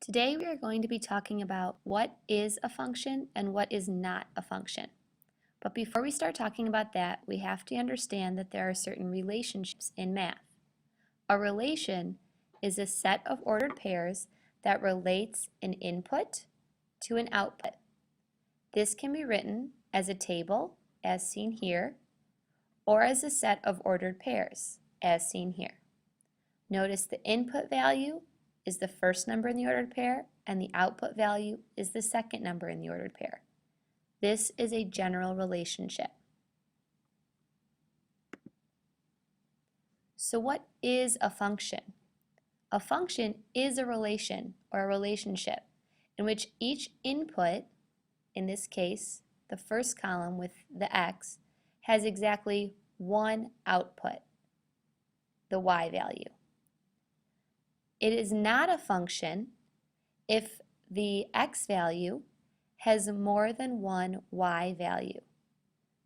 Today we are going to be talking about what is a function and what is not a function. But before we start talking about that, we have to understand that there are certain relationships in math. A relation is a set of ordered pairs that relates an input to an output. This can be written as a table, as seen here, or as a set of ordered pairs, as seen here. Notice the input value is the first number in the ordered pair, and the output value is the second number in the ordered pair. This is a general relationship. So what is a function? A function is a relation or a relationship in which each input, in this case, the first column with the x, has exactly one output, the y value. It is not a function if the x value has more than one y value.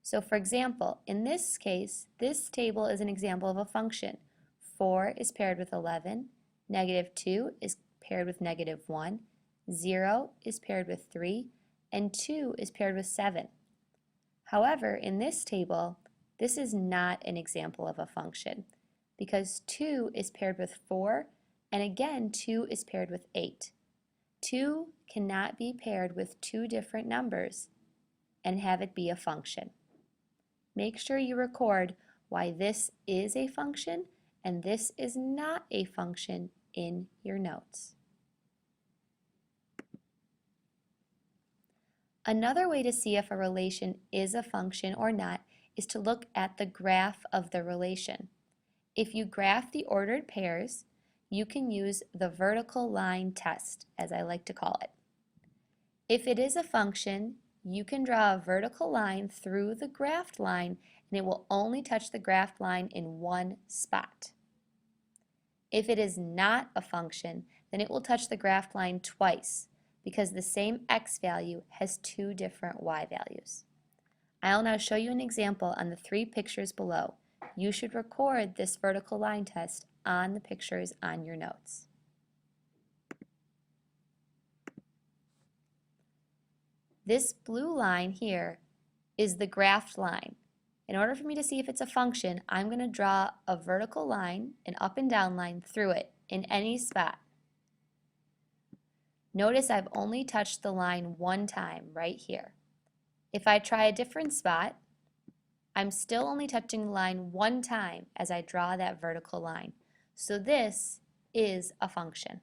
So for example, in this case, this table is an example of a function. 4 is paired with 11, -2 is paired with -1, 0 is paired with 3, and 2 is paired with 7. However, in this table, this is not an example of a function because 2 is paired with 4, and again, 2 is paired with 8. 2 cannot be paired with two different numbers and have it be a function. Make sure you record why this is a function and this is not a function in your notes. Another way to see if a relation is a function or not is to look at the graph of the relation. If you graph the ordered pairs, you can use the vertical line test, as I like to call it. If it is a function, you can draw a vertical line through the graphed line and it will only touch the graphed line in one spot. If it is not a function, then it will touch the graphed line twice because the same x value has two different y values. I'll now show you an example on the three pictures below. You should record this vertical line test on the pictures on your notes. This blue line here is the graphed line. In order for me to see if it's a function, I'm going to draw a vertical line, an up and down line through it in any spot. Notice I've only touched the line one time right here. If I try a different spot, I'm still only touching the line one time as I draw that vertical line. So this is a function.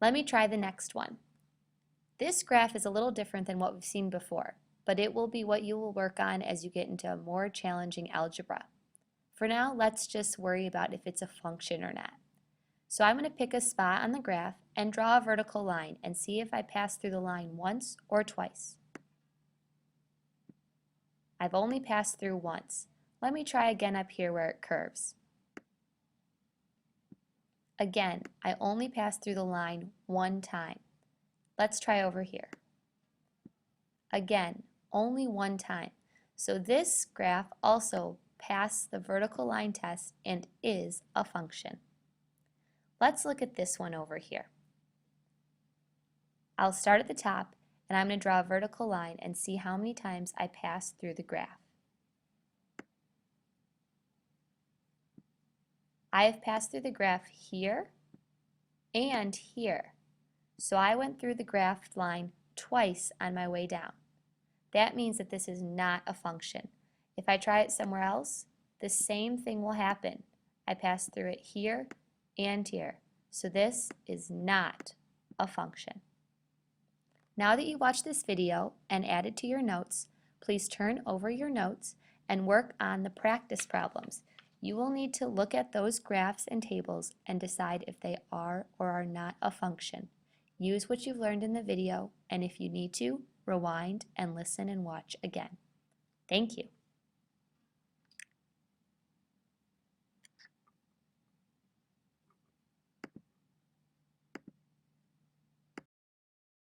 Let me try the next one. This graph is a little different than what we've seen before, but it will be what you will work on as you get into a more challenging algebra. For now, let's just worry about if it's a function or not. So I'm going to pick a spot on the graph and draw a vertical line and see if I pass through the line once or twice. I've only passed through once. Let me try again up here where it curves. Again, I only passed through the line one time. Let's try over here. Again, only one time. So this graph also passed the vertical line test and is a function. Let's look at this one over here. I'll start at the top and I'm going to draw a vertical line and see how many times I pass through the graph. I have passed through the graph here and here. So I went through the graphed line twice on my way down. That means that this is not a function. If I try it somewhere else, the same thing will happen. I pass through it here and here. So this is not a function. Now that you watched this video and added to your notes, please turn over your notes and work on the practice problems. You will need to look at those graphs and tables and decide if they are or are not a function. Use what you've learned in the video, and if you need to, rewind and listen and watch again. Thank you.